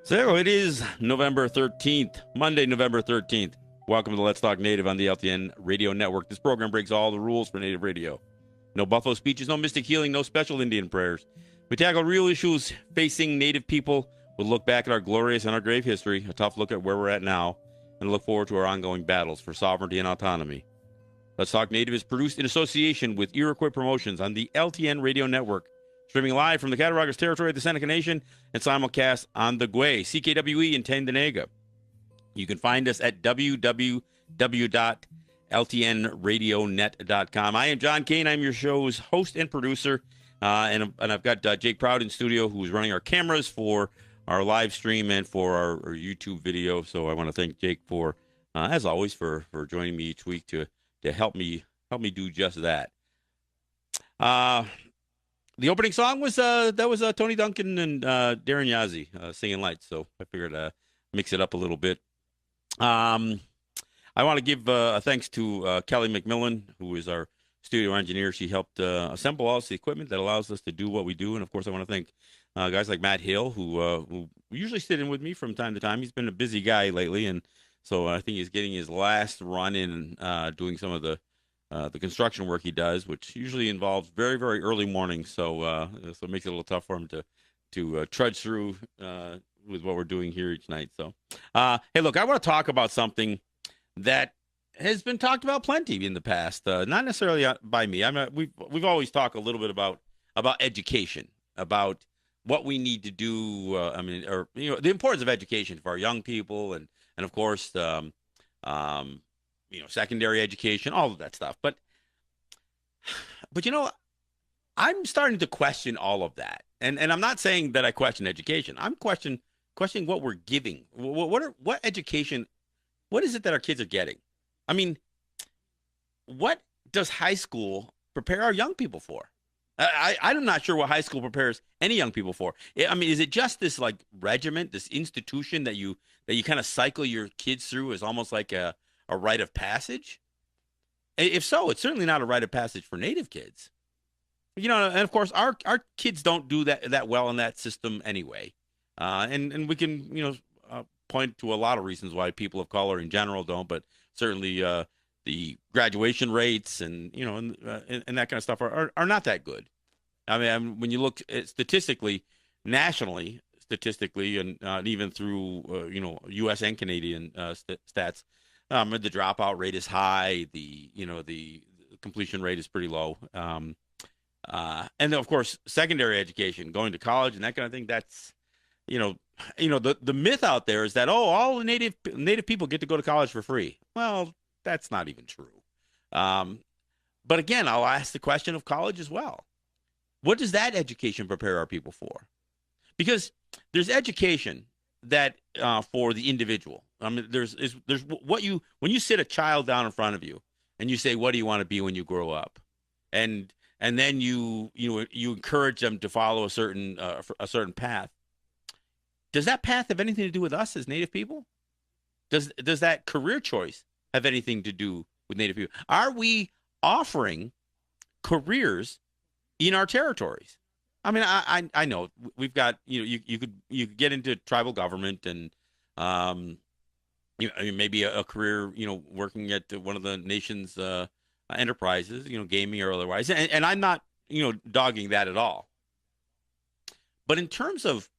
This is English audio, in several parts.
So it is November 13th, Monday, November 13th. Welcome to Let's Talk Native on the LTN Radio Network. This program breaks all the rules for Native radio. No buffalo speeches, no mystic healing, no special Indian prayers. We tackle real issues facing Native people. We'll look back at our glorious and our grave history, a tough look at where we're at now, and look forward to our ongoing battles for sovereignty and autonomy. Let's Talk Native is produced in association with Iroquois Promotions on the LTN Radio Network. Streaming live from the Cattaraugus territory of the Seneca Nation and simulcast on the Gwe, CKWE in Tandanega. You can find us at www.ltnradionet.com. I am John Kane. I'm your show's host and producer. And I've got Jake Proud in studio, who's running our cameras for our live stream and for our YouTube video. So I want to thank Jake for, as always, for joining me each week to help me do just that. The opening song was Tony Duncan and Darren Yazzie singing Lights, so I figured mix it up a little bit. I want to give a thanks to Kelly McMillan, who is our studio engineer. She helped assemble all the equipment that allows us to do what we do, and of course I want to thank guys like Matt Hill, who usually sit in with me from time to time. He's been a busy guy lately, and so I think he's getting his last run in doing some of the construction work he does, which usually involves very, very early mornings. So it makes it a little tough for him to trudge through with what we're doing here each night. So, hey, look, I want to talk about something that has been talked about plenty in the past, not necessarily by me. We've always talked a little bit about education, about what we need to do. The importance of education for our young people, and of course, secondary education, all of that stuff. But I'm starting to question all of that. And I'm not saying that I question education. I'm questioning what we're giving. What education, what is it that our kids are getting? I mean, what does high school prepare our young people for? I'm not sure what high school prepares any young people for. I mean, is it just this like regiment, this institution that you kind of cycle your kids through as almost like a rite of passage? If so, it's certainly not a rite of passage for Native kids. And of course, our kids don't do that well in that system anyway. And we can, point to a lot of reasons why people of color in general don't, but certainly the graduation rates and that kind of stuff are not that good. I mean, when you look statistically, nationally, and even through, U.S. and Canadian stats, the dropout rate is high. The completion rate is pretty low. And then of course, secondary education, going to college and that kind of thing. That's, the myth out there is that, all the native people get to go to college for free. Well, that's not even true. But again, I'll ask the question of college as well. What does that education prepare our people for? Because there's education that for the individual. I mean, there's when you sit a child down in front of you and you say, what do you want to be when you grow up? And then you encourage them to follow a certain path. Does that path have anything to do with us as Native people? Does that career choice have anything to do with Native people? Are we offering careers in our territories? I mean, I know we've got, you could get into tribal government and maybe a career, working at one of the nation's enterprises, gaming or otherwise. And I'm not, dogging that at all. But in terms of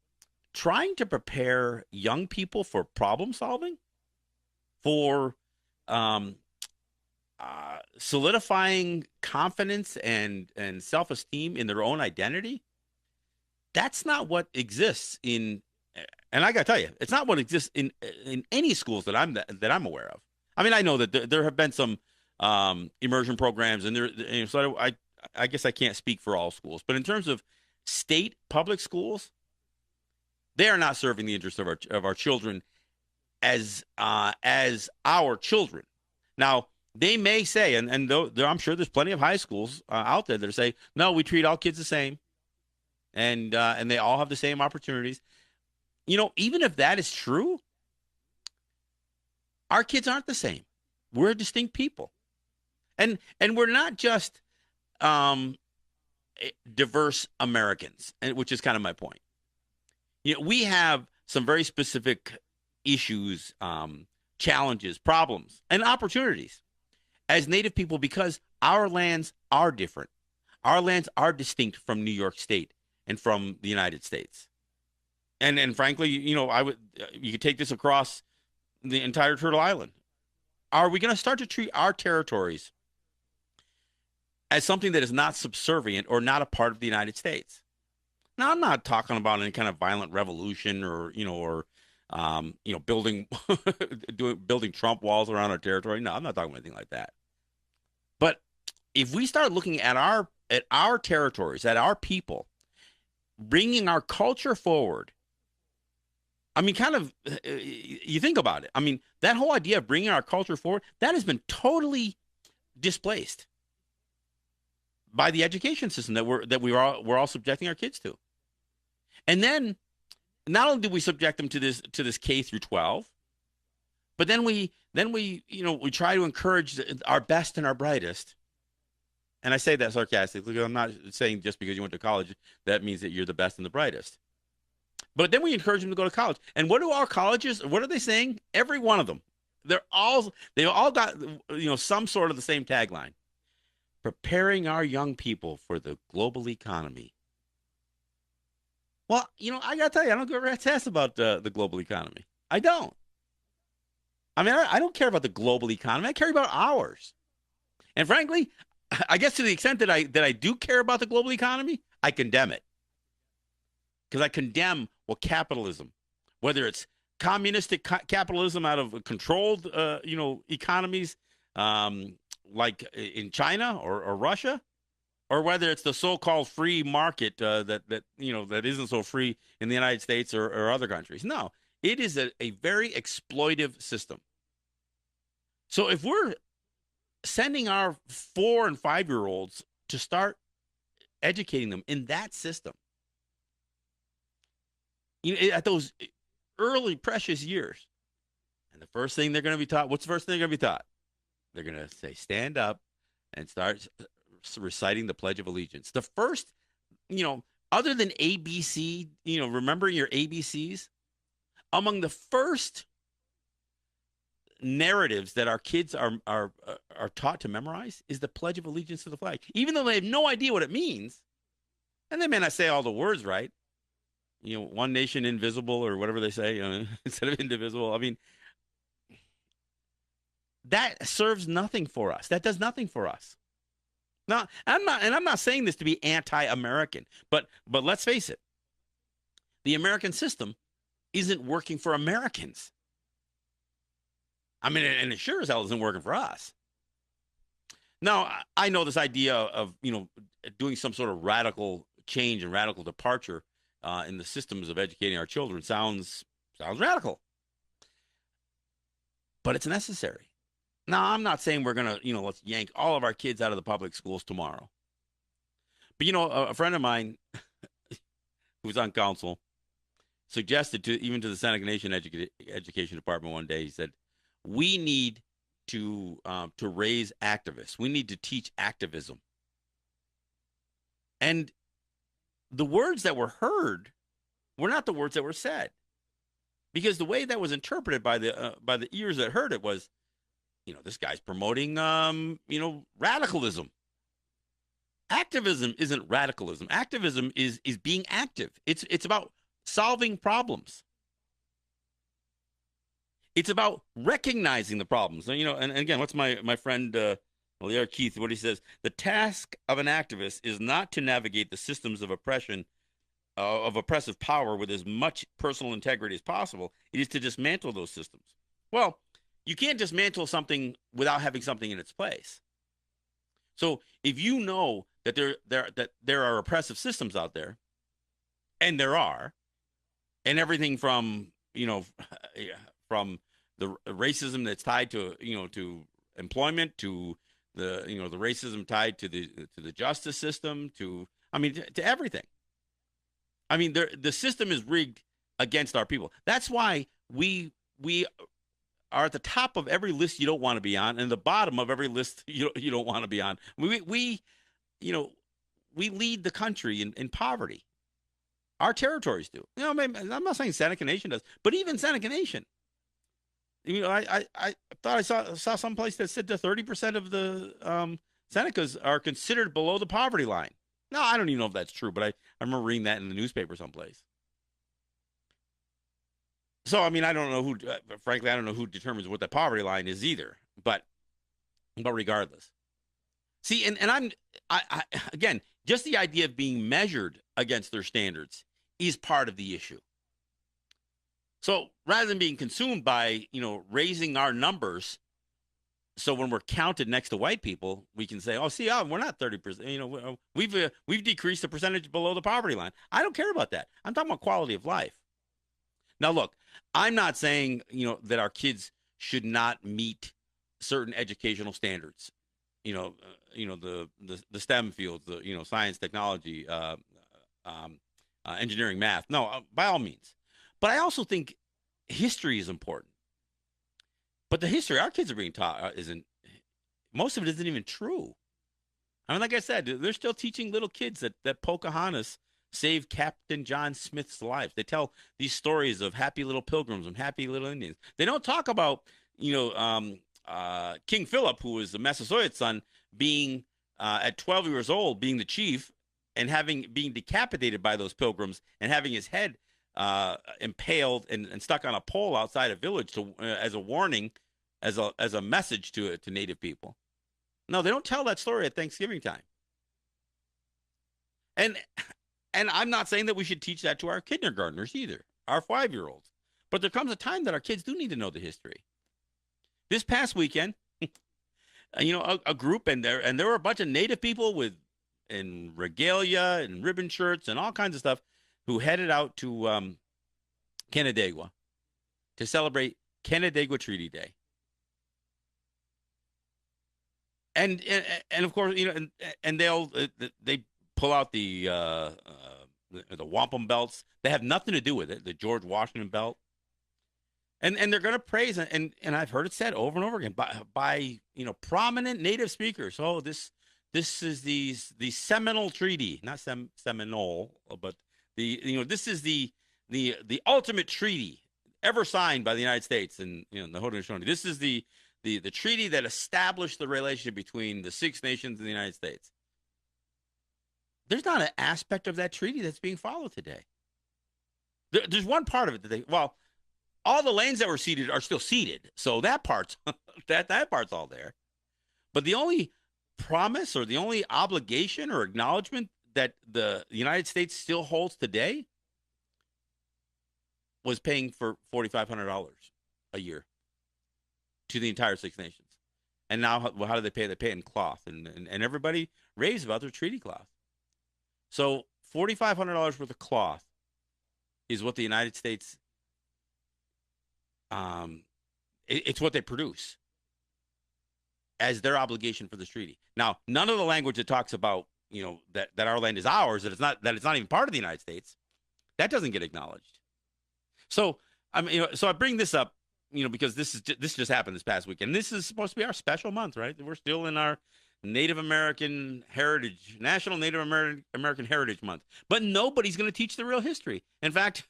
trying to prepare young people for problem solving, for solidifying confidence and self-esteem in their own identity, that's not what exists in. And I got to tell you, it's not what exists in any schools that I'm aware of. I mean, I know that there have been some immersion programs, and so I guess I can't speak for all schools, but in terms of state public schools, they are not serving the interests of our children as our children. Now, they may say, and though I'm sure there's plenty of high schools out there that say, no, we treat all kids the same, and they all have the same opportunities. Even if that is true, our kids aren't the same. We're distinct people, and we're not just diverse Americans, which is kind of my point. We have some very specific issues, challenges, problems, and opportunities as Native people because our lands are different. Our lands are distinct from New York State and from the United States. And frankly, I would you could take this across the entire Turtle Island. Are we going to start to treat our territories as something that is not subservient or not a part of the United States? Now, I'm not talking about any kind of violent revolution or building building Trump walls around our territory. No, I'm not talking about anything like that. But if we start looking at our territories, at our people, bringing our culture forward, I mean, kind of, you think about it. I mean, that whole idea of bringing our culture forward, that has been totally displaced by the education system we're all subjecting our kids to. And then, not only do we subject them to this K through 12, but then we try to encourage our best and our brightest. And I say that sarcastically. I'm not saying just because you went to college that means that you're the best and the brightest. But then we encourage them to go to college. And what do our colleges? What are they saying? Every one of them. They all got some sort of the same tagline: preparing our young people for the global economy. Well, I got to tell you, I don't give a rat's ass about the global economy. I don't. I mean, I don't care about the global economy. I care about ours. And frankly, I guess to the extent that I do care about the global economy, I condemn it. Because I condemn capitalism, whether it's communistic capitalism out of controlled, economies like in China or Russia, or whether it's the so-called free market that isn't so free in the United States or other countries. No, it is a very exploitive system. So if we're sending our 4 and 5-year-olds to start educating them in that system, at those early precious years, and the first thing they're going to be taught, what's the first thing they're going to be taught? They're going to say, stand up and start reciting the Pledge of Allegiance. The first, other than ABC, remembering your ABCs, among the first narratives that our kids are taught to memorize is the Pledge of Allegiance to the flag, even though they have no idea what it means, and they may not say all the words right. One nation invisible, or whatever they say, instead of indivisible. I mean, that serves nothing for us. That does nothing for us. Now, I'm not saying this to be anti-American, but let's face it, the American system isn't working for Americans. I mean, and it sure as hell isn't working for us. Now, I know this idea of doing some sort of radical change and radical departure in the systems of educating our children sounds radical, but it's necessary. Now, I'm not saying we're gonna let's yank all of our kids out of the public schools tomorrow, but a friend of mine who's on council suggested even to the Seneca Nation Education Department one day. He said, we need to raise activists. We need to teach activism. And the words that were heard were not the words that were said, because the way that was interpreted by the ears that heard it was, this guy's promoting radicalism. Activism isn't radicalism. Activism is being active. It's about solving problems. It's about recognizing the problems. And again, what's my friend Lier Keith, what he says: the task of an activist is not to navigate the systems of oppression, of oppressive power with as much personal integrity as possible. It is to dismantle those systems. Well, you can't dismantle something without having something in its place. So if you know that there are oppressive systems out there, and there are, and everything from from the racism that's tied to to employment, to the the racism tied to the justice system, to everything. I mean, the system is rigged against our people. That's why we are at the top of every list you don't want to be on, and the bottom of every list you don't want to be on. We lead the country in poverty. Our territories do. Maybe, I'm not saying Seneca Nation does, but even Seneca Nation. I thought I saw someplace that said that 30% of the Senecas are considered below the poverty line. No, I don't even know if that's true, but I remember reading that in the newspaper someplace. So, I mean, I don't know who, frankly, I don't know who determines what the poverty line is either. But regardless, see, and I again, just the idea of being measured against their standards is part of the issue. So rather than being consumed by, raising our numbers, so when we're counted next to white people, we can say, "Oh, see, we're not 30%. We've decreased the percentage below the poverty line." I don't care about that. I'm talking about quality of life. Now, look, I'm not saying, that our kids should not meet certain educational standards. The STEM fields, the science, technology, engineering, math. No, by all means. But I also think history is important. But the history our kids are being taught isn't. Most of it isn't even true. I mean, like I said, they're still teaching little kids that Pocahontas saved Captain John Smith's life. They tell these stories of happy little pilgrims and happy little Indians. They don't talk about, King Philip, who was the Massasoit son, being at 12 years old, being the chief, and being decapitated by those pilgrims, and having his head impaled and stuck on a pole outside a village as a warning, as a message to Native people. No, they don't tell that story at Thanksgiving time. And I'm not saying that we should teach that to our kindergartners either, our 5-year-olds. But there comes a time that our kids do need to know the history. This past weekend, a group, and there were a bunch of Native people in regalia and ribbon shirts and all kinds of stuff, who headed out to Canandaigua to celebrate Canandaigua Treaty Day. And of course, and they pull out the wampum belts. They have nothing to do with it. The George Washington belt. And they're going to praise, and I've heard it said over and over again by prominent Native speakers. Oh, this is the Seminole Treaty, not Seminole, but this is the ultimate treaty ever signed by the United States and the Haudenosaunee. This is the treaty that established the relationship between the Six Nations and the United States. There's not an aspect of that treaty that's being followed today. There's one part of it all the lands that were ceded are still ceded, so that part's that part's all there. But the only promise or the only obligation or acknowledgement that the United States still holds today was paying for $4,500 a year to the entire Six Nations. And now, how do they pay? They pay in cloth, and everybody raves about their treaty cloth. So $4,500 worth of cloth is what the United States, it's what they produce as their obligation for this treaty. Now, none of the language that talks about, that our land is ours, that it's not even part of the United States, that doesn't get acknowledged. So so I bring this up, because this just happened this past weekend. This is supposed to be our special month, right? We're still in our Native American Heritage, National Native American Heritage Month. But nobody's going to teach the real history. In fact,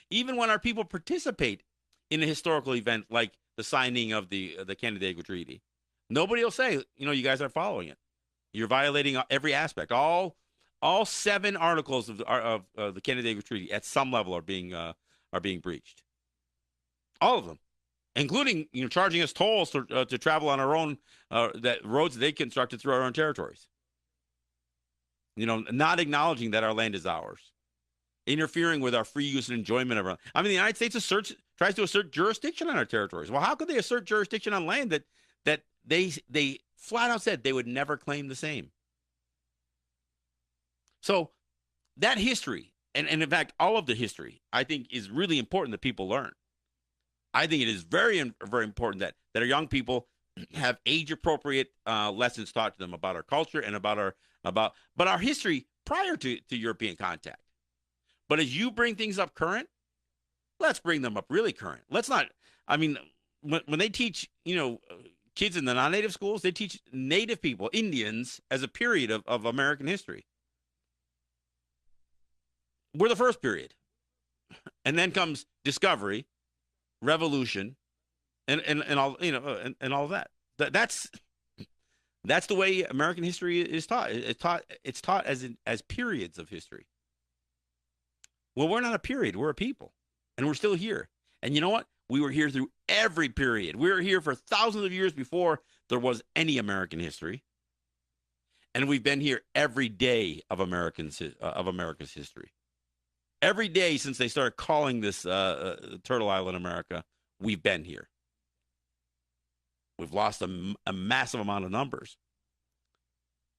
even when our people participate in a historical event like the signing of the Canandaigua Treaty, nobody will say, you guys aren't following it. You're violating every aspect. All 7 articles of the Canandaigua Treaty at some level are being breached. All of them, including charging us tolls to travel on our own that roads they constructed through our own territories. Not acknowledging that our land is ours, interfering with our free use and enjoyment of our. I mean, the United States tries to assert jurisdiction on our territories. Well, how could they assert jurisdiction on land that they flat out said they would never claim the same? So that history, and in fact, all of the history, I think is really important that people learn. I think it is very, very important that our young people have age-appropriate lessons taught to them about our culture and about our history prior to European contact. But as you bring things up current, let's bring them up really current. Let's not. I mean, when they teach, kids in the non-native schools, they teach Native people, Indians, as a period of American history. We're the first period. And then comes discovery, revolution, and all, and all of that. That's the way American history is taught. It's taught as periods of history. Well, we're not a period. We're a people, and we're still here. And you know what? We were here through every period. We were here for thousands of years before there was any American history, and we've been here every day of America's history. Every day since they started calling this Turtle Island America, we've been here. We've lost a massive amount of numbers,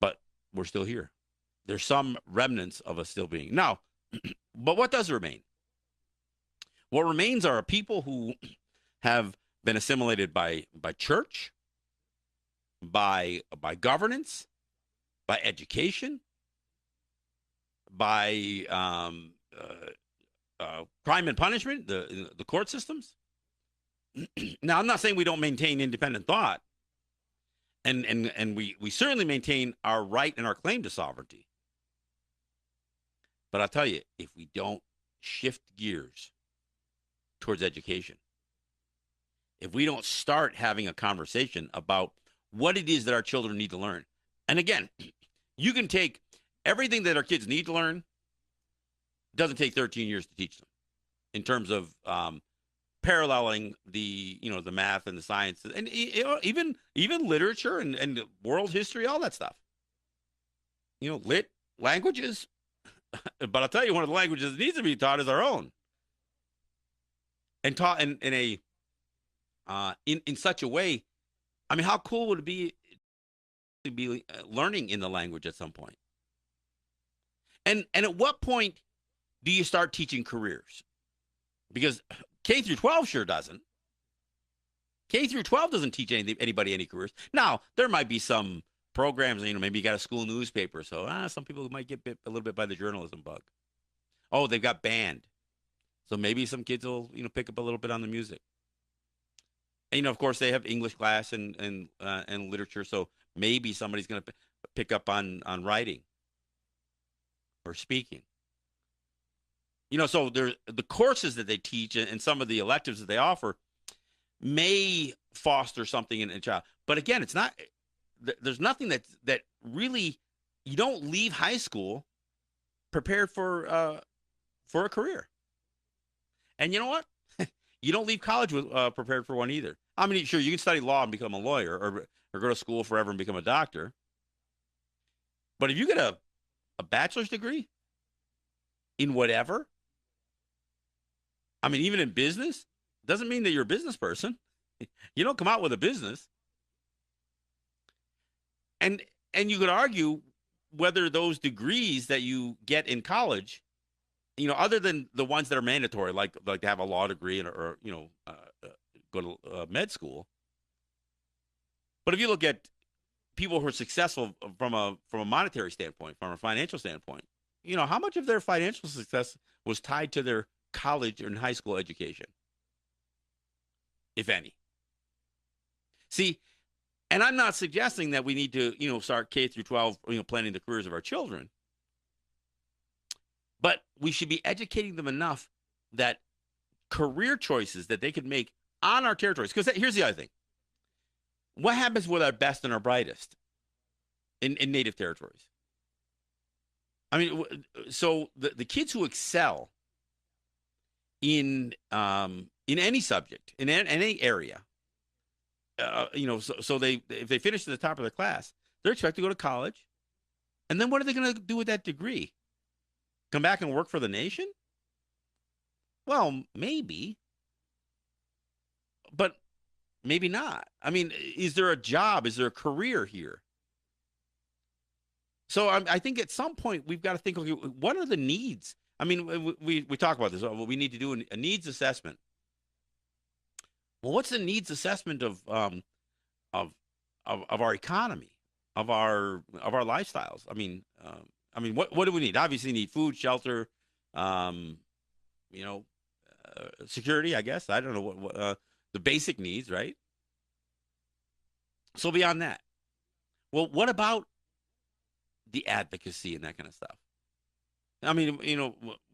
but we're still here. There's some remnants of us still being. Now, but what does remain? What remains are people who have been assimilated by church, by governance, by education, by crime and punishment, the court systems. Now, I'm not saying we don't maintain independent thought, and we certainly maintain our right and our claim to sovereignty. But I'll tell you, if we don't shift gears towards education, if we don't start having a conversation about what it is that our children need to learn, and again, you can take everything that our kids need to learn, doesn't take 13 years to teach them in terms of paralleling the math and the science and even literature and world history, all that stuff. Lit languages. But I'll tell you, one of the languages that needs to be taught is our own, and taught in such a way. I mean, how cool would it be to be learning in the language at some point? And at what point do you start teaching careers? Because K through 12 sure doesn't. K through 12 doesn't teach anybody any careers. Now, there might be some programs, maybe you got a school newspaper, so some people might get bit a little bit by the journalism bug. Oh, they've got band, so maybe some kids will pick up a little bit on the music. And of course, they have English class and literature, so maybe somebody's going to pick up on writing or speaking. So there's the courses that they teach and some of the electives that they offer may foster something in a child, but again, it's not. There's nothing that really, you don't leave high school prepared for a career. And you know what? You don't leave college with prepared for one either. I mean, sure, you can study law and become a lawyer or go to school forever and become a doctor. But if you get a bachelor's degree in whatever, I mean, even in business, doesn't mean that you're a business person. You don't come out with a business. And you could argue whether those degrees that you get in college, other than the ones that are mandatory, like to have a law degree or go to med school. But if you look at people who are successful from a monetary standpoint, from a financial standpoint, how much of their financial success was tied to their college and high school education, if any? See. And I'm not suggesting that we need to, start K through 12, planning the careers of our children. But we should be educating them enough that career choices that they could make on our territories. Because here's the other thing. What happens with our best and our brightest in native territories? I mean, so the kids who excel in any subject, in any area, so if they finish at the top of their class, they're expected to go to college. And then what are they going to do with that degree? Come back and work for the nation? Well, maybe. But maybe not. I mean, is there a job? Is there a career here? So I think at some point we've got to think, okay, what are the needs? I mean, we talk about this. We need to do a needs assessment. Well, what's the needs assessment of our economy, of our lifestyles? I mean, what do we need? Obviously, we need food, shelter, security. I guess I don't know what the basic needs, right? So beyond that, well, what about the advocacy and that kind of stuff? I mean,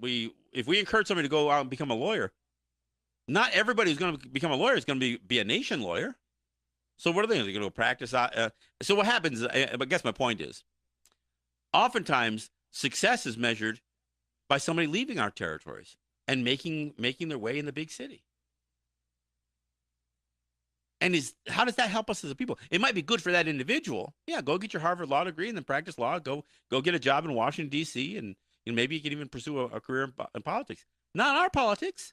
we if we encourage somebody to go out and become a lawyer, not everybody who's going to become a lawyer is going to be a nation lawyer. So what are they going to go practice? So what happens? I guess my point is, oftentimes success is measured by somebody leaving our territories and making their way in the big city. And how does that help us as a people? It might be good for that individual. Yeah, go get your Harvard law degree and then practice law. Go get a job in Washington D.C. and maybe you can even pursue a career in politics. Not our politics.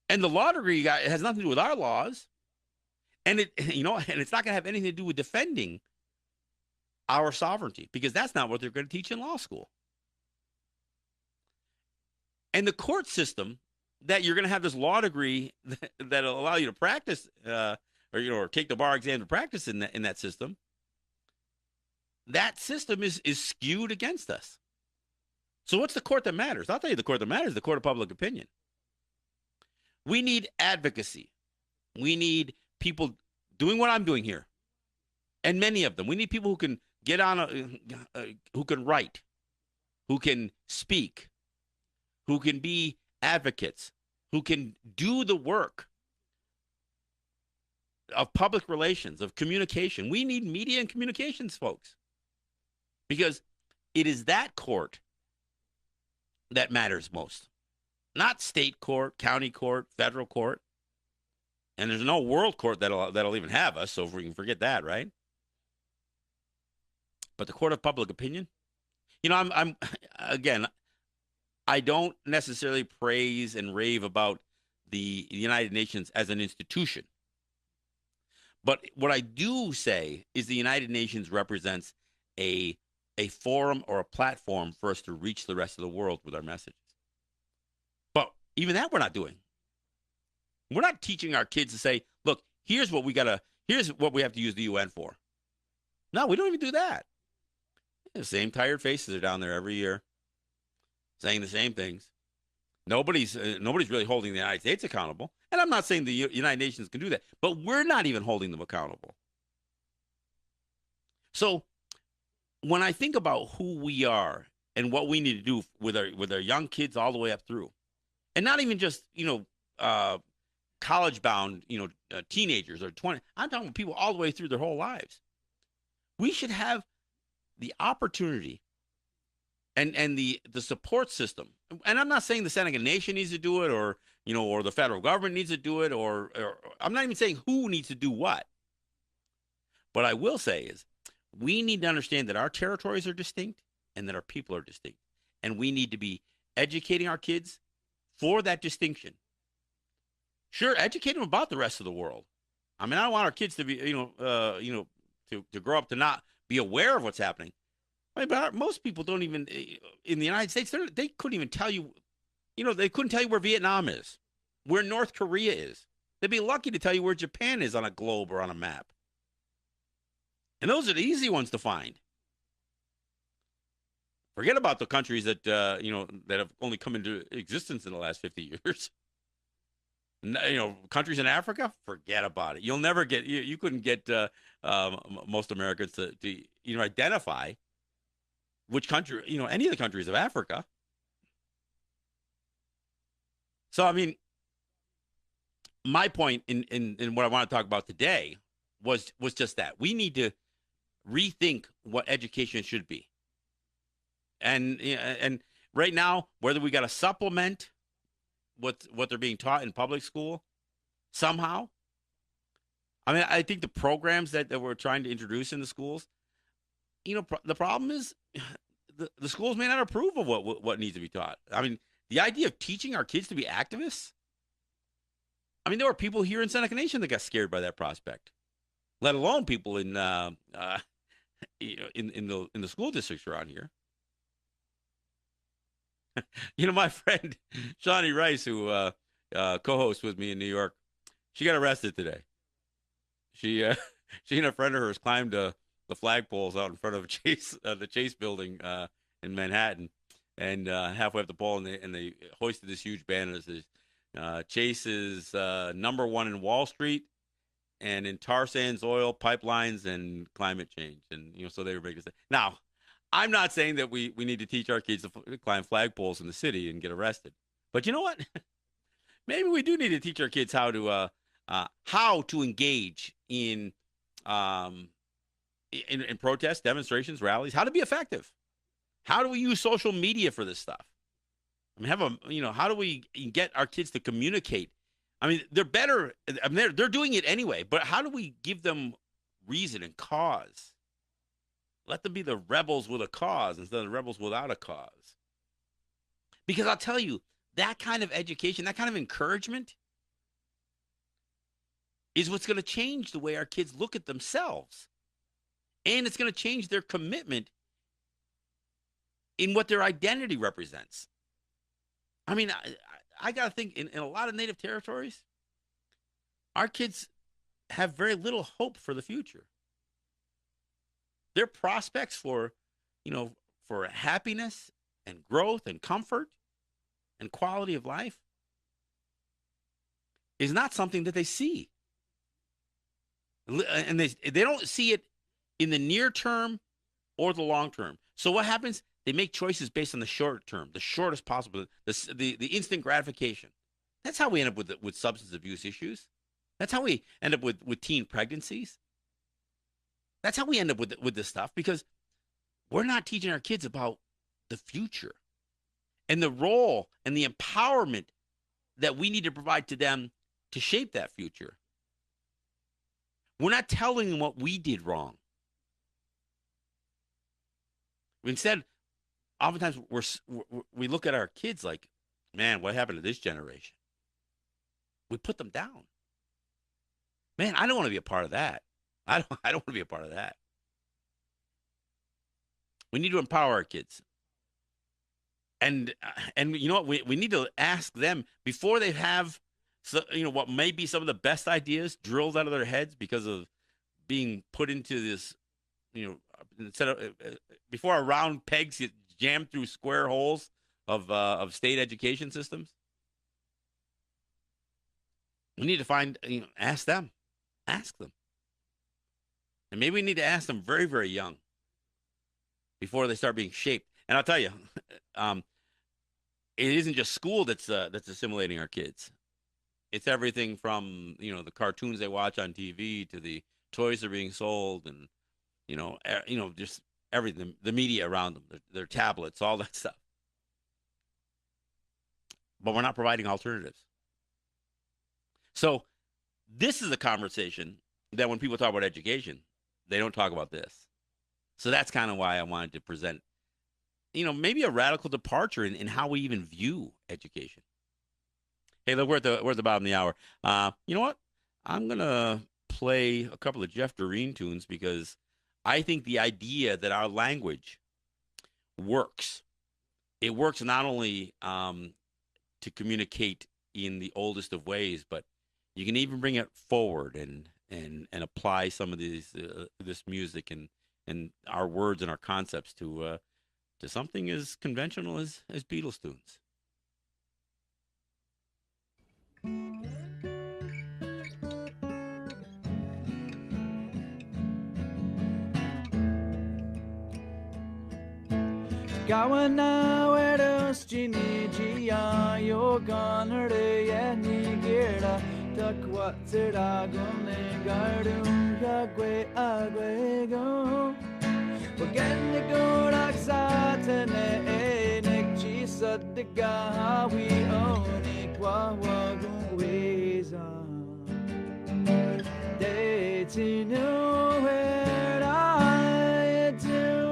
And the law degree it has nothing to do with our laws. And and it's not going to have anything to do with defending our sovereignty, because that's not what they're going to teach in law school. And the court system, that you're going to have this law degree that'll allow you to practice, or take the bar exam to practice in that system. That system is skewed against us. So what's the court that matters? I'll tell you, the court that matters is the court of public opinion. We need advocacy. We need people doing what I'm doing here, and many of them. We need people who can get on, who can write, who can speak, who can be advocates, who can do the work of public relations, of communication. We need media and communications folks, because it is that court that matters most, not state court, county court, federal court. And there's no world court that'll even have us, so if we can forget that, right? But the court of public opinion, I'm again, I don't necessarily praise and rave about the United Nations as an institution. But what I do say is the United Nations represents a forum or a platform for us to reach the rest of the world with our messages. But even that we're not doing. We're not teaching our kids to say, look, here's what we have to use the UN for. No, we don't even do that. The same tired faces are down there every year saying the same things. Nobody's really holding the United States accountable. And I'm not saying the United Nations can do that, but we're not even holding them accountable. So when I think about who we are and what we need to do with our young kids all the way up through, and not even just, college-bound, teenagers or 20. I'm talking about people all the way through their whole lives. We should have the opportunity and the support system. And I'm not saying the Seneca Nation needs to do it, or the federal government needs to do it, or I'm not even saying who needs to do what. What I will say is we need to understand that our territories are distinct and that our people are distinct. And we need to be educating our kids for that distinction. Sure, educate them about the rest of the world. I mean, I don't want our kids to be, to grow up to not be aware of what's happening. But most people don't even, in the United States, they couldn't even tell you, they couldn't tell you where Vietnam is, where North Korea is. They'd be lucky to tell you where Japan is on a globe or on a map. And those are the easy ones to find. Forget about the countries that, that have only come into existence in the last 50 years. Countries in Africa, forget about it. You'll never get, you couldn't get most Americans to identify which country, any of the countries of Africa. So, I mean, my point in what I want to talk about today was just that. We need to rethink what education should be. And right now, whether we got to supplement what they're being taught in public school somehow. I mean, I think the programs that we're trying to introduce in the schools, the problem is the schools may not approve of what needs to be taught. I mean, the idea of teaching our kids to be activists. I mean, there were people here in Seneca Nation that got scared by that prospect, let alone people in the school districts around here. My friend Shawnee Rice, who co-hosts with me in New York, she got arrested today. She and a friend of hers climbed the flagpoles out in front of the Chase building in Manhattan, and halfway up the pole, and they hoisted this huge banner that says Chase is number one in Wall Street and in tar sands, oil, pipelines, and climate change. And so they were making it. Now, I'm not saying that we need to teach our kids to climb flagpoles in the city and get arrested. But you know what? Maybe we do need to teach our kids how to engage um, in protests, demonstrations, rallies, how to be effective. How do we use social media for this stuff? I mean, how do we get our kids to communicate? I mean, they're better. I mean, they're doing it anyway, but how do we give them reason and cause? Let them be the rebels with a cause instead of the rebels without a cause. Because I'll tell you, that kind of education, that kind of encouragement is what's going to change the way our kids look at themselves. And it's going to change their commitment in what their identity represents. I mean, I got to think in a lot of native territories, our kids have very little hope for the future. Their prospects for happiness and growth and comfort and quality of life is not something that they see. And they don't see it in the near term or the long term. So what happens? They make choices based on the short term, the shortest possible, the instant gratification. That's how we end up with substance abuse issues. That's how we end up with teen pregnancies. That's how we end up with this stuff, because we're not teaching our kids about the future and the role and the empowerment that we need to provide to them to shape that future. We're not telling them what we did wrong. Instead, oftentimes we look at our kids like, man, what happened to this generation? We put them down. Man, I don't want to be a part of that. I don't want to be a part of that. We need to empower our kids. And you know what? We need to ask them before they have what may be some of the best ideas drilled out of their heads because of being put into this, instead of before a round pegs get jammed through square holes of state education systems. We need to ask them. And maybe we need to ask them very, very young before they start being shaped. And I'll tell you, it isn't just school that's assimilating our kids. It's everything from, the cartoons they watch on TV to the toys that are being sold and, just everything, the media around them, their tablets, all that stuff. But we're not providing alternatives. So this is a conversation that when people talk about education, they don't talk about this. So that's kind of why I wanted to present, maybe a radical departure in how we even view education. Hey, look, we're at the bottom of the hour. You know what? I'm going to play a couple of Jeff Doreen tunes because I think the idea that our language works. It works not only to communicate in the oldest of ways, but you can even bring it forward and apply some of this music and our words and our concepts to something as conventional as Beatles tunes. Gawana wedos jini jia yo ganare yani gira takwa tsira gune gardum yagwe agwe go Again the good oxatane nekchi sadga we oni kwa wagweza They to know where I do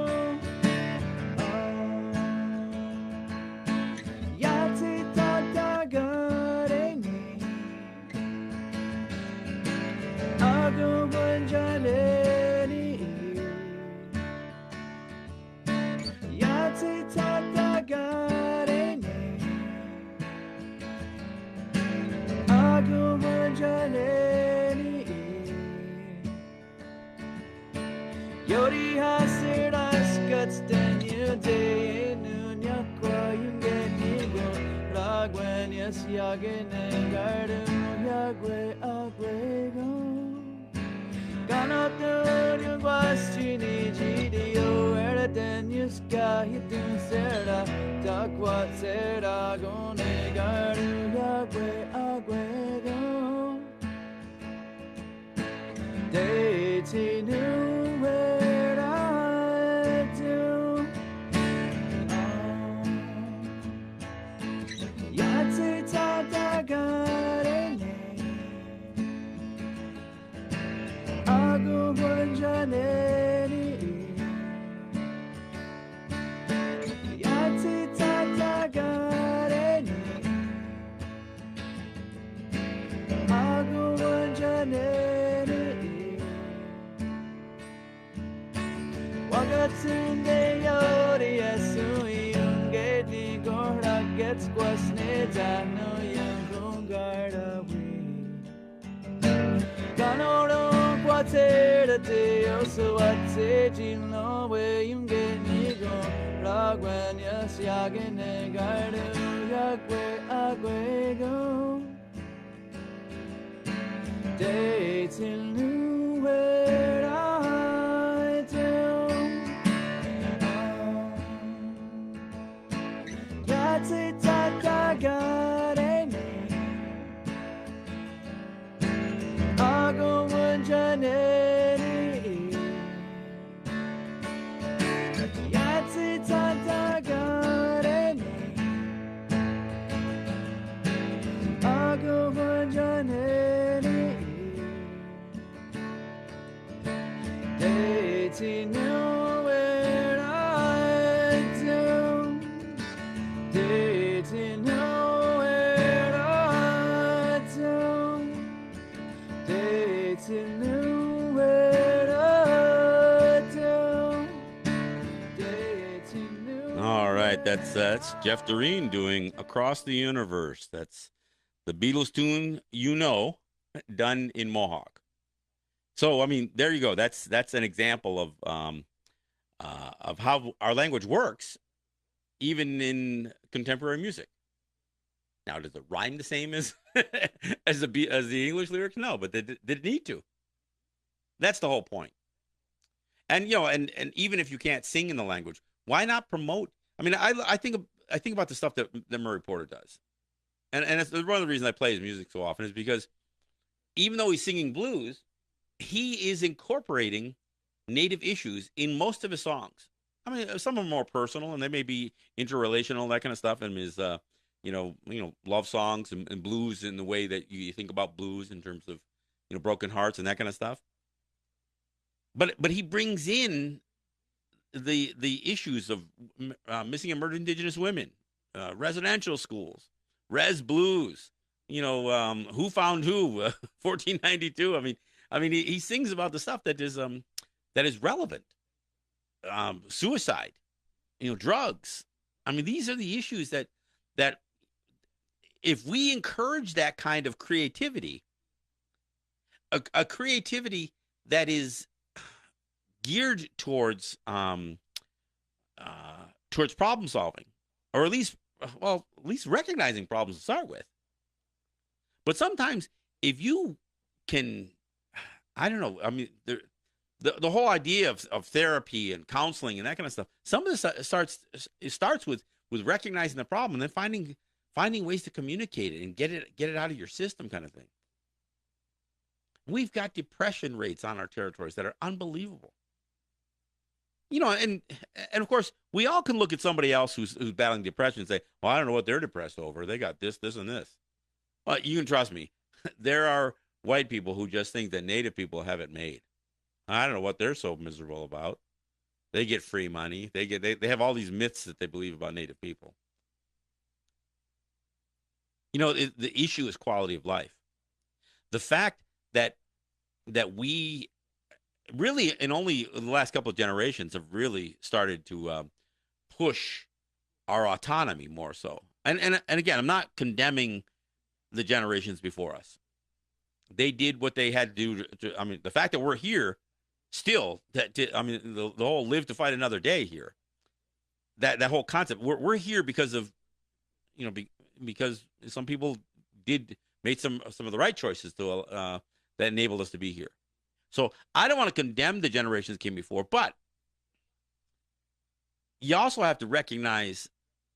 Yori hasir askat den you day noon yakwa you get me go ragwen yes yagen garden yagwe agwe go Gana tu you was chini jidio where then you ska hitun sera takwa sera gone garu yagwe agwe go Deiti nu where I do Yatsi tatagare ne Agu gunjaneri Yatsi tatagare ne Agu gunjaneri Wagatsunde yori asui ungeti gora gets kwasne jano yang garda we Ganoro kwatera te oswatse jino we ungeni go ragwen yas yagene garda yagwe agwe go Dates in new where I do Yatsi tatagare ne Ago wanjaneri Yatsi tatagare ne Ago wanjaneri Deiti nowhere I do Deiti nowhere I do Deiti nowhere I do Deiti nowhere All right, that's Jeff Doreen doing "Across the Universe." That's the Beatles tune, done in Mohawk. So, I mean, there you go. That's an example of how our language works, even in contemporary music. Now, does it rhyme the same as as the English lyrics? No, but did it need to? That's the whole point. And and even if you can't sing in the language, why not promote? I mean, I think about the stuff that Murray Porter does, and it's one of the reasons I play his music so often is because even though he's singing blues, he is incorporating native issues in most of his songs. I mean, some of them are more personal, and they may be interrelational, that kind of stuff, and his love songs and blues in the way that you think about blues in terms of broken hearts and that kind of stuff. But he brings in the issues of missing and murdered Indigenous women, residential schools, res blues. Who found who, 1492. I mean, he sings about the stuff that is relevant. Suicide, drugs. I mean, these are the issues that if we encourage that kind of creativity, a creativity that is geared towards problem solving, or at least recognizing problems to start with. But sometimes if you can, I don't know. I mean, the whole idea of therapy and counseling and that kind of stuff. Some of this starts with recognizing the problem and then finding ways to communicate it and get it out of your system, kind of thing. We've got depression rates on our territories that are unbelievable. And of course, we all can look at somebody else who's battling depression and say, "Well, I don't know what they're depressed over. They got this, and this." Well, you can trust me. There are white people who just think that Native people have it made. I don't know what they're so miserable about. They get free money. They have all these myths that they believe about Native people. The issue is quality of life. The fact that we really, in the last couple of generations, have really started to push our autonomy more so. And again, I'm not condemning the generations before us. They did what they had to do. I mean, the fact that we're here still, the whole live to fight another day here, that whole concept, we're here because of, because some people made some of the right choices that enabled us to be here. So I don't want to condemn the generations that came before, but you also have to recognize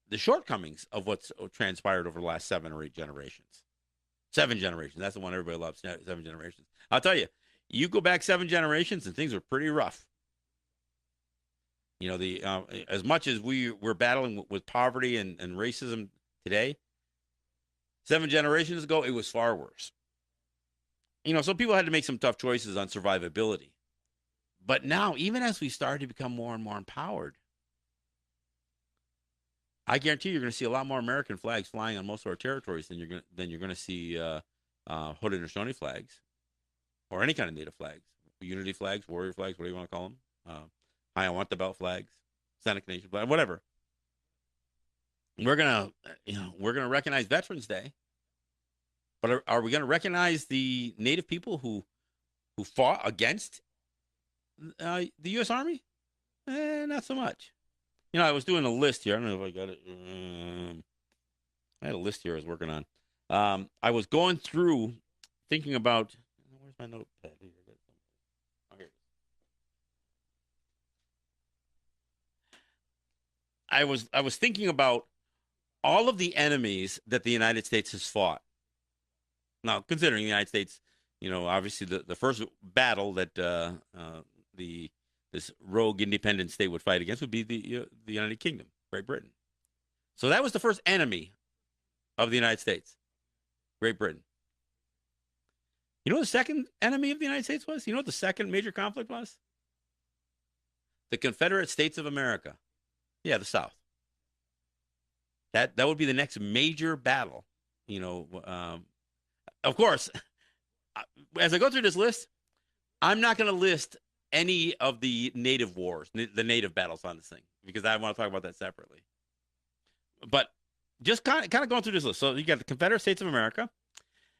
the shortcomings of what's transpired over the last 7 or 8 generations. 7 generations. That's the one everybody loves. 7 generations. I'll tell you, you go back 7 generations and things were pretty rough. The as much as we're battling with poverty and racism today, 7 generations ago it was far worse. So people had to make some tough choices on survivability. But now, even as we start to become more and more empowered, I guarantee you're going to see a lot more American flags flying on most of our territories than you're going to see Haudenosaunee flags or any kind of native flags, unity flags, warrior flags, whatever you want to call them, Hiawatha Belt flags, Seneca Nation flag, whatever. We're gonna recognize Veterans Day, but are we going to recognize the native people who fought against the U.S. Army? Not so much. I was doing a list here. I don't know if I got it. I had a list here I was working on. I was going through thinking about. Where's my notepad? Here. I was thinking about all of the enemies that the United States has fought. Now, considering the United States, obviously the first battle that this rogue independent state would fight against would be the United Kingdom, Great Britain. So that was the first enemy of the United States, Great Britain. You know what the second enemy of the United States was? You know what the second major conflict was? The Confederate States of America. Yeah, the South. That would be the next major battle. Of course, as I go through this list, I'm not going to list any of the native wars, the native battles on this thing, because I want to talk about that separately. But just kind of going through this list. So you got the Confederate States of America,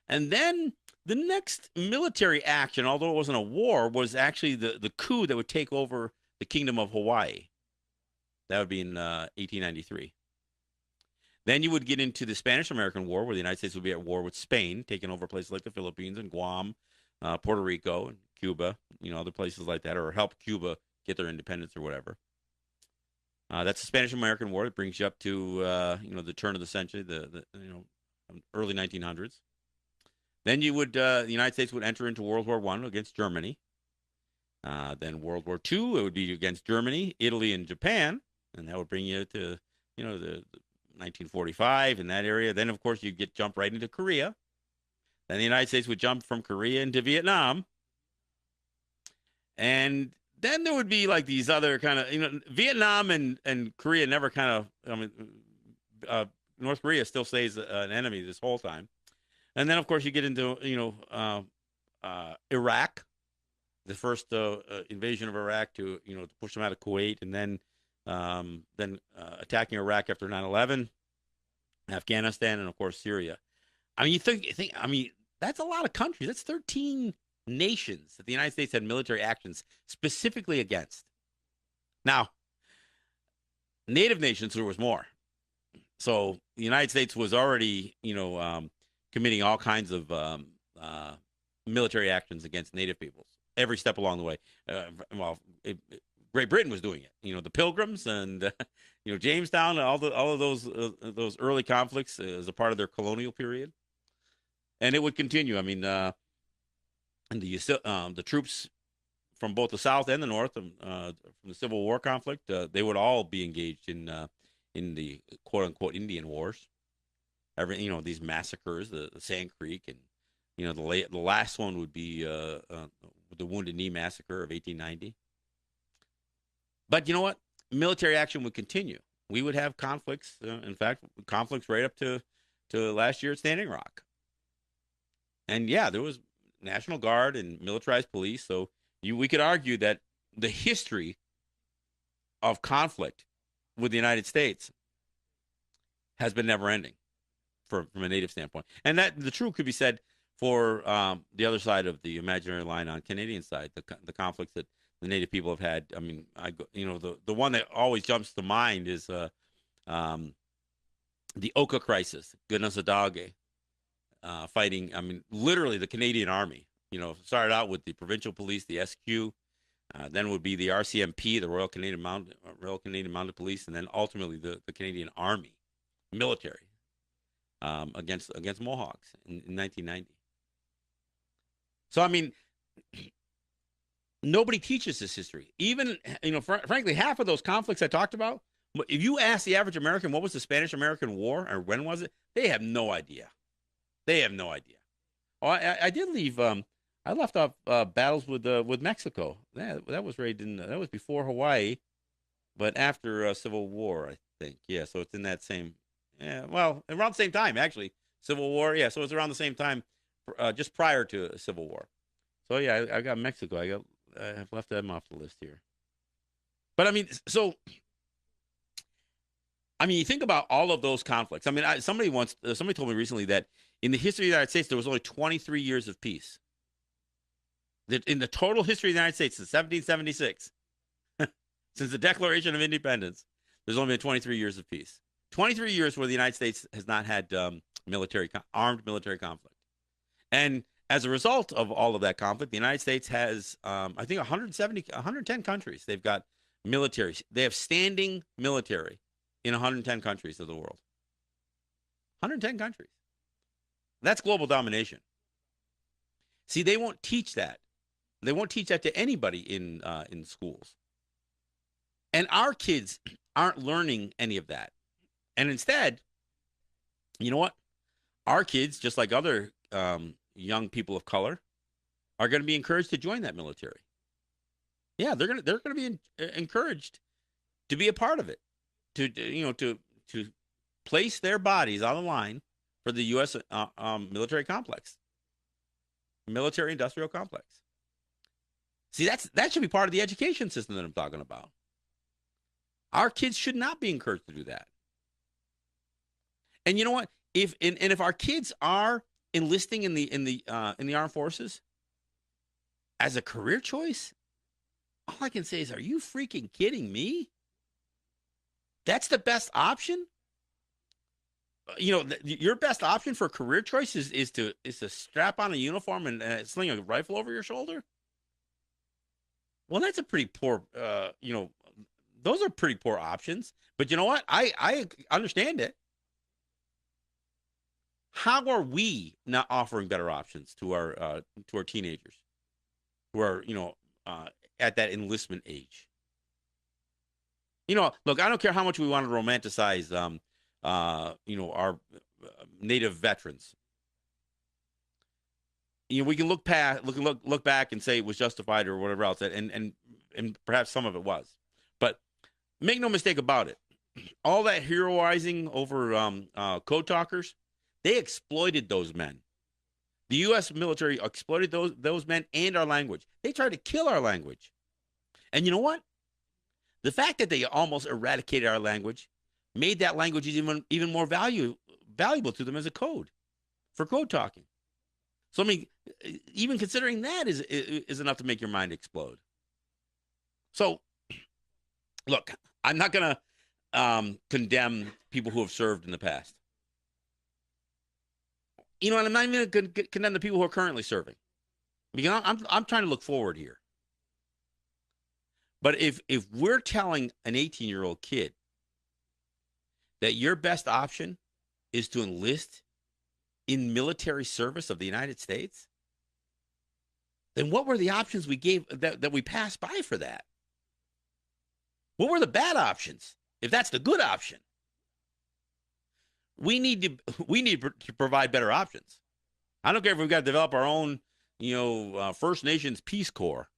and then the next military action, although it wasn't a war, was actually the coup that would take over the Kingdom of Hawaii. That would be in 1893. Then you would get into the Spanish-American War, where the United States would be at war with Spain, taking over places like the Philippines and Guam, Puerto Rico, and Cuba, other places like that, or help Cuba get their independence or whatever. That's the Spanish-American War. It brings you up to the turn of the century, the early 1900s. Then the United States would enter into World War I against Germany. Then World War II, it would be against Germany, Italy, and Japan, and that would bring you to the 1945 in that area. Then, of course, you jump right into Korea. Then the United States would jump from Korea into Vietnam. And then there would be like these other kind of, Vietnam and Korea never kind of, North Korea still stays an enemy this whole time. And then, of course, you get into, Iraq, the first invasion of Iraq to push them out of Kuwait, and then attacking Iraq after 9/11, Afghanistan, and of course Syria. I mean, you think I mean, that's a lot of countries. That's 13 nations that the United States had military actions specifically against. Now, native nations, there was more. So the United States was already, committing all kinds of military actions against native peoples every step along the way. Great Britain was doing it. The Pilgrims and Jamestown, and all of those early conflicts as a part of their colonial period, and it would continue. I mean, and the troops from both the South and the North, from the Civil War conflict, they would all be engaged in the quote unquote Indian Wars. These massacres, the Sand Creek, and the last one would be the Wounded Knee Massacre of 1890. But you know what? Military action would continue. We would have conflicts. In fact, conflicts right up to last year at Standing Rock. And yeah, there was National Guard and militarized police. So we could argue that the history of conflict with the United States has been never ending from a native standpoint. And that the truth could be said for the other side of the imaginary line on Canadian side, the conflicts that the native people have had. I mean, the one that always jumps to mind is the Oka crisis, Gunassadage, fighting. I mean, literally the Canadian Army. Started out with the provincial police, the SQ, Then it would be the RCMP, the Royal Canadian Mounted Police, and then ultimately the Canadian Army military against Mohawks in 1990. So I mean, nobody teaches this history. Even frankly, half of those conflicts I talked about. If you ask the average American what was the Spanish-American War or when was it, they have no idea. They have no idea. Oh, I did leave. I left off battles with Mexico. That was right in that was before Hawaii, but after Civil War, I think. Yeah, so it's in that same. Yeah, well, around the same time actually. Civil War. Yeah, so it's around the same time, just prior to Civil War. So yeah, I got Mexico. I've left them off the list here. But I mean, so I mean, you think about all of those conflicts. I mean, somebody told me recently that in the history of the United States, there was only 23 years of peace. That in the total history of the United States since 1776, since the Declaration of Independence, there's only been 23 years of peace. 23 years where the United States has not had armed military conflict. And as a result of all of that conflict, the United States has, I think, 110 countries. They've got military. They have standing military in 110 countries of the world. 110 countries. That's global domination. See, they won't teach that. They won't teach that to anybody in schools. And our kids aren't learning any of that. And instead, you know what? Our kids, just like other young people of color, are going to be encouraged to join that military. Yeah, they're going to be encouraged to be a part of it, to place their bodies on the line for the U.S. Military complex, military industrial complex. See, that should be part of the education system that I'm talking about. Our kids should not be encouraged to do that. And you know what? If our kids are enlisting in the armed forces as a career choice, all I can say is, are you freaking kidding me? That's the best option. Your best option for career choice is to strap on a uniform and sling a rifle over your shoulder. Well, that's a pretty poor. Those are pretty poor options. But you know what? I understand it. How are we not offering better options to our teenagers who are at that enlistment age? Look, I don't care how much we want to romanticize our Native veterans. We can look back and say it was justified or whatever else, and perhaps some of it was. But make no mistake about it, all that heroizing over code talkers, they exploited those men. The U.S. military exploited those men and our language. They tried to kill our language. And you know what? The fact that they almost eradicated our language made that language even more valuable to them as a code for code talking. So I mean, even considering that is enough to make your mind explode. So, look, I'm not going to condemn people who have served in the past. And I'm not even going to condemn the people who are currently serving, because I'm trying to look forward here. But if we're telling an 18-year-old kid that your best option is to enlist in military service of the United States, then what were the options we gave that we passed by for that? What were the bad options if that's the good option? We need to provide better options. I don't care if we've got to develop our own, First Nations Peace Corps.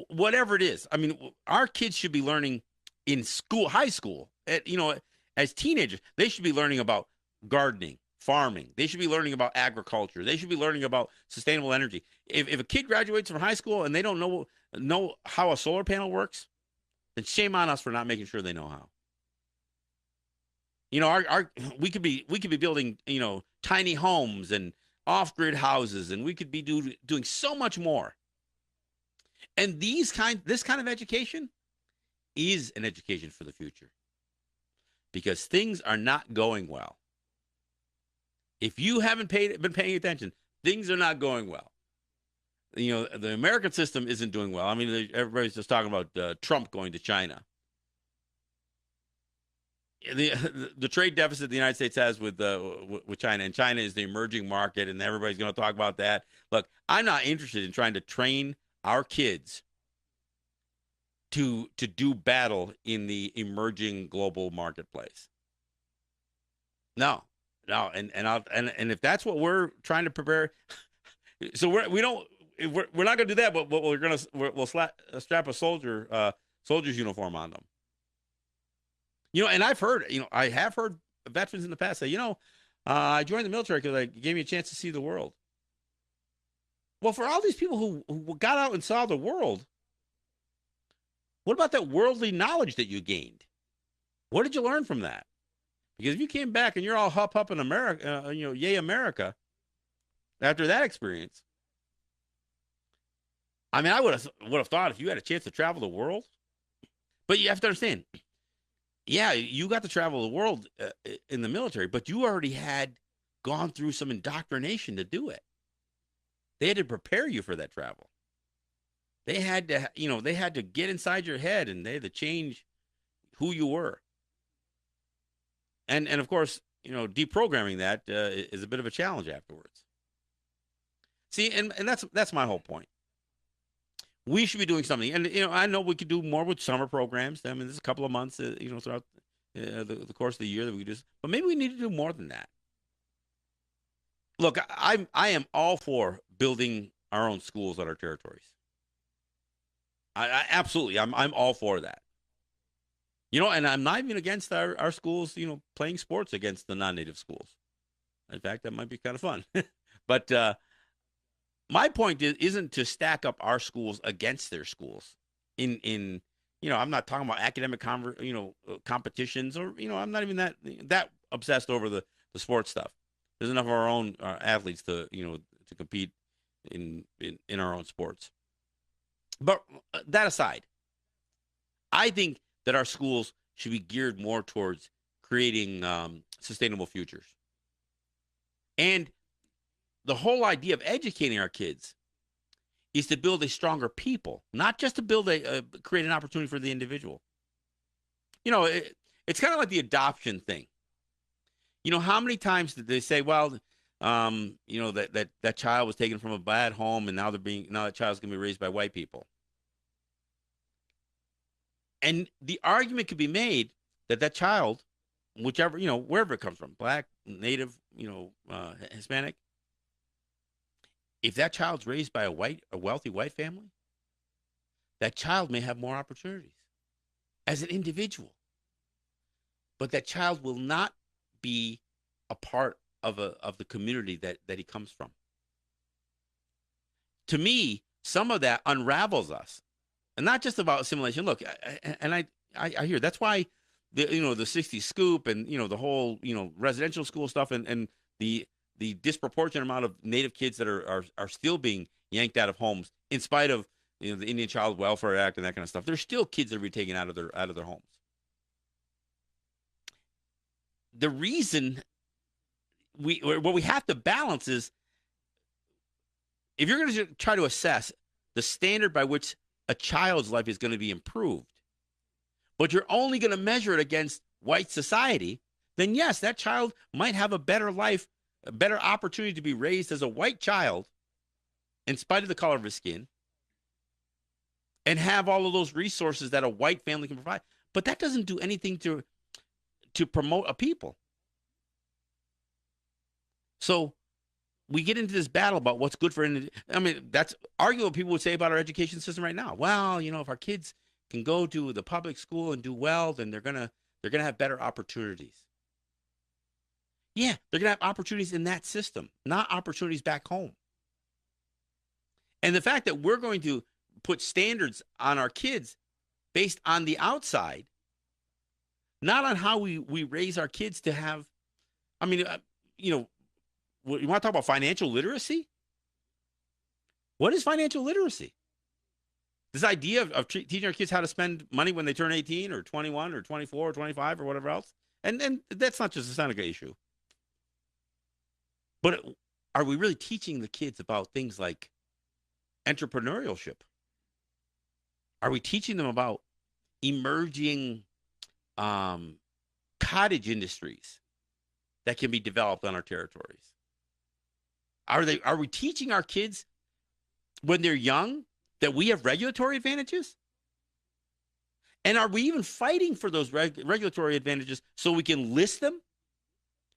Whatever it is. I mean, our kids should be learning in school, high school, as teenagers. They should be learning about gardening, farming. They should be learning about agriculture. They should be learning about sustainable energy. If a kid graduates from high school and they don't know how a solar panel works, then shame on us for not making sure they know how. We could be building, tiny homes and off-grid houses, and we could be doing so much more. And this kind of education is an education for the future, because things are not going well. If you haven't been paying attention, things are not going well. the American system isn't doing well. I mean, everybody's just talking about Trump going to China. The trade deficit the United States has with China, and China is the emerging market, and everybody's going to talk about that. Look, I'm not interested in trying to train our kids to do battle in the emerging global marketplace. No, no, and if that's what we're trying to prepare, so we're not going to do that. But we'll strap a soldier's uniform on them. And I have heard veterans in the past say, I joined the military because it gave me a chance to see the world. Well, for all these people who got out and saw the world, what about that worldly knowledge that you gained? What did you learn from that? Because if you came back and you're all up in America, yay America, after that experience, I mean, I would have thought if you had a chance to travel the world, but you have to understand, yeah, you got to travel the world in the military, but you already had gone through some indoctrination to do it. They had to prepare you for that travel. They had to get inside your head, and they had to change who you were. And of course, deprogramming that is a bit of a challenge afterwards. See, and that's my whole point. We should be doing something, and I know we could do more with summer programs. I mean, there's a couple of months, throughout the course of the year that we do, but maybe we need to do more than that. Look, I am all for building our own schools on our territories. I absolutely, I'm all for that. And I'm not even against our schools, playing sports against the non-native schools. In fact, that might be kind of fun. But my point isn't to stack up our schools against their schools. I'm not talking about academic competitions, or I'm not even that obsessed over the sports stuff. There's enough of our own athletes to compete in our own sports. But that aside, I think that our schools should be geared more towards creating sustainable futures. And the whole idea of educating our kids is to build a stronger people, not just to create an opportunity for the individual. It's kind of like the adoption thing. How many times did they say, well, that child was taken from a bad home, and now that child's going to be raised by white people. And the argument could be made that child, whichever, wherever it comes from, black, native, Hispanic, if that child's raised by a wealthy white family, that child may have more opportunities as an individual. But that child will not be a part of the community that he comes from. To me, some of that unravels us, and not just about assimilation. Look, I hear that's why the 60s scoop and the whole residential school stuff and the disproportionate amount of Native kids that are still being yanked out of homes in spite of the Indian Child Welfare Act and that kind of stuff. There's still kids that are being taken out of their homes. The reason what we have to balance is, if you're going to try to assess the standard by which a child's life is going to be improved, but you're only going to measure it against white society, then yes, that child might have a better life, a better opportunity to be raised as a white child in spite of the color of his skin, and have all of those resources that a white family can provide. But that doesn't do anything to promote a people. So we get into this battle about what's good for, I mean, that's arguably what people would say about our education system right now. Well, if our kids can go to the public school and do well, then they're gonna have better opportunities. Yeah, they're gonna have opportunities in that system, not opportunities back home. And the fact that we're going to put standards on our kids based on the outside, not on how we raise our kids to have, I mean, you want to talk about financial literacy? What is financial literacy? This idea of teaching our kids how to spend money when they turn 18 or 21 or 24 or 25 or whatever else. And that's not just a Seneca issue. But are we really teaching the kids about things like entrepreneurship? Are we teaching them about emerging um, cottage industries that can be developed on our territories? Are we teaching our kids when they're young that we have regulatory advantages? And are we even fighting for those regulatory advantages so we can list them?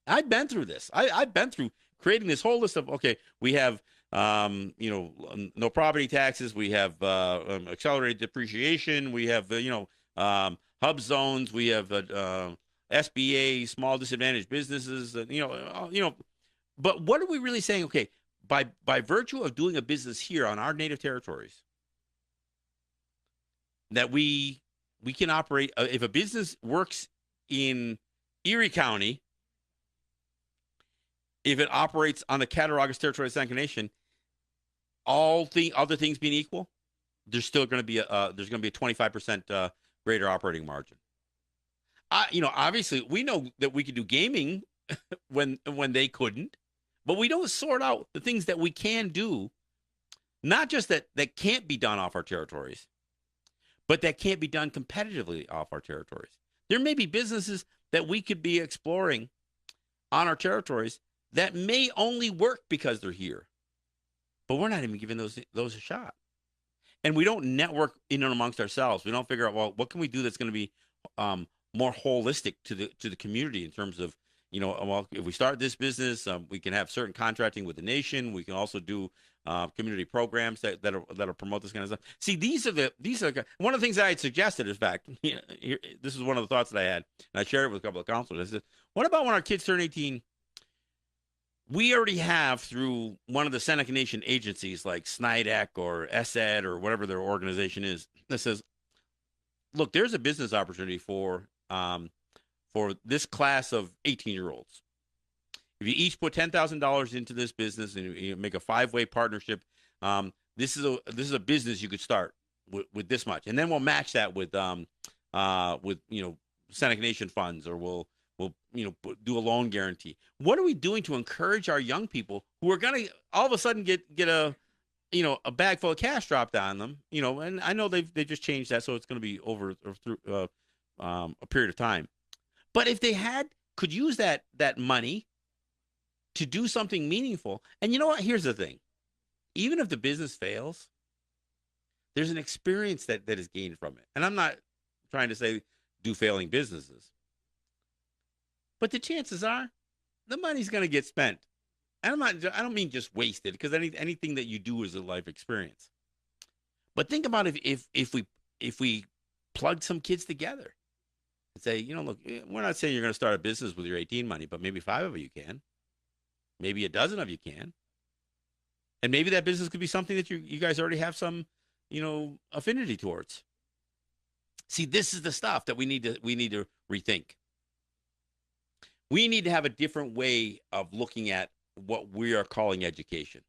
I've been through this. I've been through creating this whole list of, okay, we have, no property taxes. We have accelerated depreciation. We have, hub zones. We have SBA, small disadvantaged businesses. But what are we really saying? Okay, by virtue of doing a business here on our native territories, that we can operate. If a business works in Erie County, if it operates on the Cattaraugus territory of Seneca Nation, all the other things being equal, there's still going to be a 25% greater operating margin. Obviously, we know that we could do gaming when they couldn't, but we don't sort out the things that we can do, not just that can't be done off our territories, but that can't be done competitively off our territories. There may be businesses that we could be exploring on our territories that may only work because they're here, but we're not even giving those a shot. And we don't network in and amongst ourselves. We don't figure out, well, what can we do that's going to be more holistic to the community in terms of, well, if we start this business, we can have certain contracting with the nation. We can also do community programs that'll promote this kind of stuff. See, these are one of the things that I had suggested. In fact, this is one of the thoughts that I had, and I shared it with a couple of counselors. I said, what about when our kids turn 18? We already have, through one of the Seneca Nation agencies like SNIDEC or SED or whatever their organization is, that says, look, there's a business opportunity for this class of 18-year-olds. If you each put $10,000 into this business and you make a 5-way partnership, this is a business you could start with this much, and then we'll match that with Seneca Nation funds, or we'll do a loan guarantee. What are we doing to encourage our young people who are going to all of a sudden get a bag full of cash dropped on them? And I know they just changed that, so it's going to be over through a period of time. But if they could use that money to do something meaningful, and you know what? Here's the thing: even if the business fails, there's an experience that is gained from it. And I'm not trying to say do failing businesses, but the chances are the money's going to get spent. And I don't mean just wasted, because anything that you do is a life experience. But think about if we plugged some kids together and say, look, we're not saying you're going to start a business with your 18 money, but maybe 5 of you can. Maybe a dozen of you can. And maybe that business could be something that you guys already have some, affinity towards. See, this is the stuff that we need to rethink. We need to have a different way of looking at what we are calling education.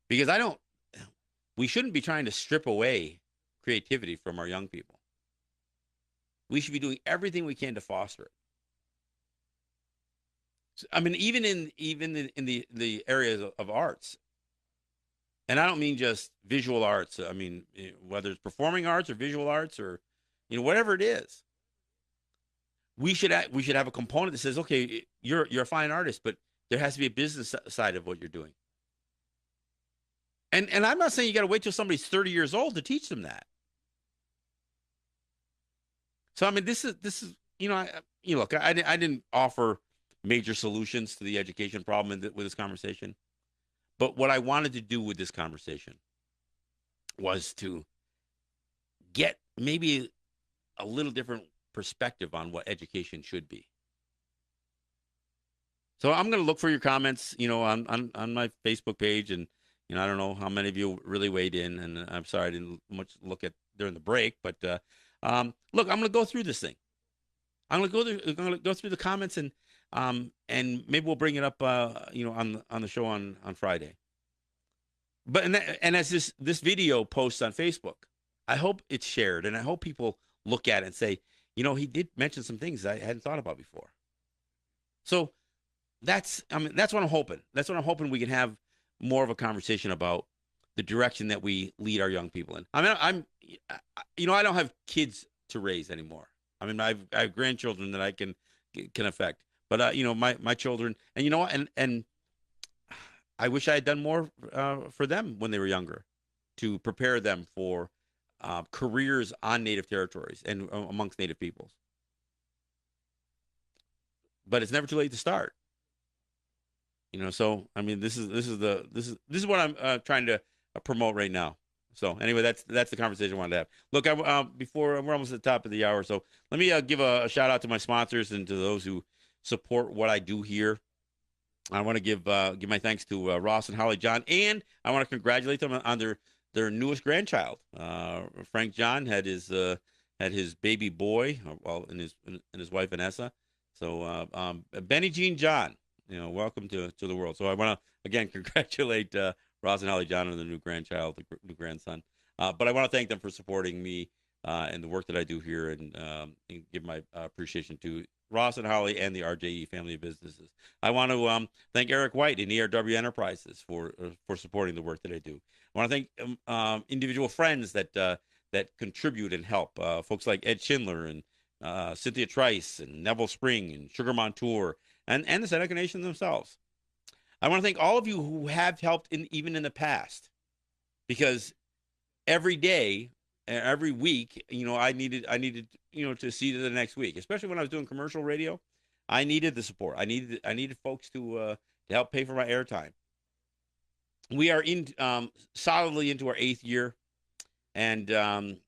Because we shouldn't be trying to strip away creativity from our young people. We should be doing everything we can to foster it. I mean, even in the areas of arts, and I don't mean just visual arts. I mean, whether it's performing arts or visual arts or, whatever it is, we should have a component that says, okay, you're a fine artist, but there has to be a business side of what you're doing. And I'm not saying you got to wait till somebody's 30 years old to teach them that. So I mean, this is look, I didn't offer major solutions to the education problem with this conversation, but what I wanted to do with this conversation was to get maybe a little different perspective on what education should be. So I'm going to look for your comments, on my Facebook page, and I don't know how many of you really weighed in, and I'm sorry I didn't much look at during the break, but look, I'm going to go through this thing. I'm going to go through the comments, and maybe we'll bring it up, on the show on Friday. But and as this video posts on Facebook, I hope it's shared, and I hope people look at it and say, he did mention some things I hadn't thought about before. So that's what I'm hoping. That's what I'm hoping we can have more of a conversation about the direction that we lead our young people in. I mean, I don't have kids to raise anymore. I mean, I have grandchildren that I can affect, but my children, and and I wish I had done more for them when they were younger, to prepare them for careers on native territories and amongst native peoples. But it's never too late to start. So I mean, this is what I'm trying to promote right now. So anyway, that's the conversation I wanted to have. Look, before we're almost at the top of the hour, so let me give a shout out to my sponsors and to those who support what I do here. I want to give my thanks to Ross and Holly John, and I want to congratulate them on their newest grandchild. Frank John had his baby boy, well, and his wife Vanessa. So Benny Jean John, welcome to the world. So I want to again congratulate Ross and Holly John on the new grandchild, the new grandson. But I want to thank them for supporting me and the work that I do here, and give my appreciation to Ross and Holly and the RJE family of businesses. I want to thank Eric White and ERW Enterprises for supporting the work that I do. I want to thank individual friends that contribute and help. Folks like Ed Schindler and Cynthia Trice and Neville Spring and Sugar Montour and the Seneca Nation themselves. I want to thank all of you who have helped even in the past, because every day, every week, I needed, to see to the next week, especially when I was doing commercial radio. I needed the support. I needed folks to help pay for my airtime. We are solidly into our 8th year, and couldn't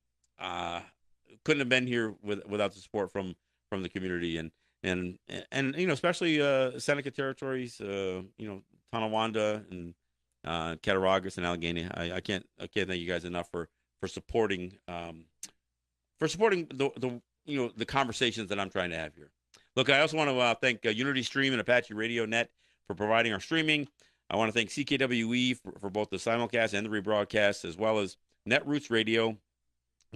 have been here without the support from the community and especially Seneca territories, Tonawanda and Cattaraugus and Allegheny. I can't thank you guys enough for supporting the conversations that I'm trying to have here. Look, I also want to thank Unity Stream and Apache Radio Net for providing our streaming. I want to thank CKWE for both the simulcast and the rebroadcast, as well as Netroots Radio,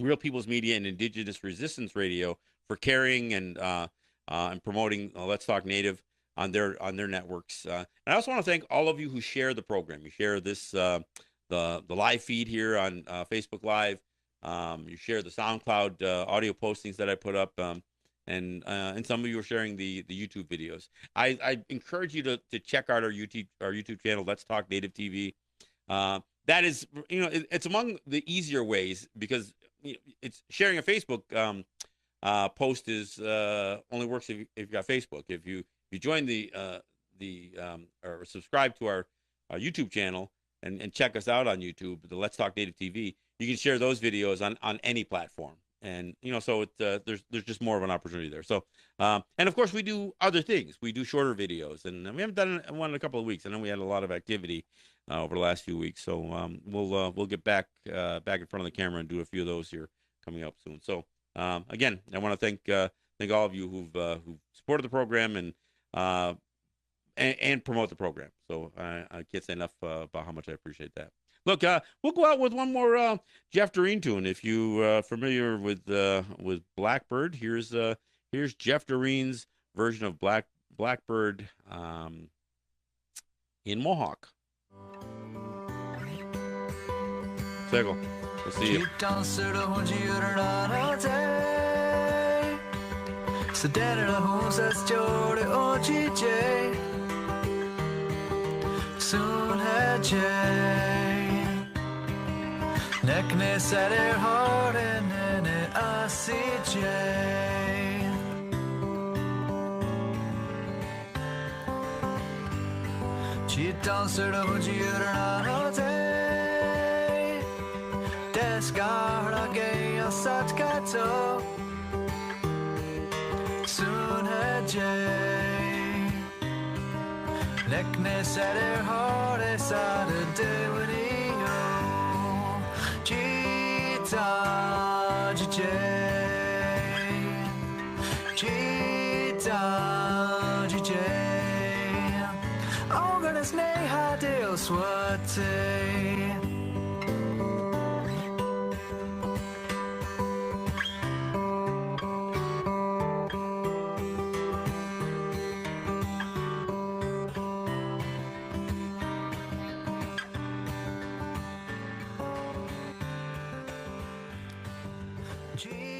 Real People's Media, and Indigenous Resistance Radio for carrying and promoting Let's Talk Native on their networks. And I also want to thank all of you who share the program. You share this the live feed here on Facebook Live. You share the SoundCloud audio postings that I put up, and some of you are sharing the YouTube videos. I encourage you to check out our YouTube channel, Let's Talk Native TV. That is, it's among the easier ways, because it's sharing a Facebook post is only works if you've got Facebook. If you join or subscribe to our YouTube channel and check us out on YouTube, the Let's Talk Native TV, you can share those videos on any platform. And so there's just more of an opportunity there. So and of course we do other things. We do shorter videos, and we haven't done one in a couple of weeks. I know we had a lot of activity over the last few weeks. So we'll get back in front of the camera and do a few of those here coming up soon. So again, I want to thank all of you who've supported the program and promote the program. So I can't say enough about how much I appreciate that. Look, we'll go out with one more Jeff Doreen tune. If you familiar with Blackbird, here's Jeff Doreen's version of Blackbird in Mohawk. Sego, we'll see you. Nekne sader haren ene asije Chitan sura hujirna hote Desgara ge asatkato Soon haje Nekne sader hare sada devani Chita I'm gonna snake how they'll sweat. G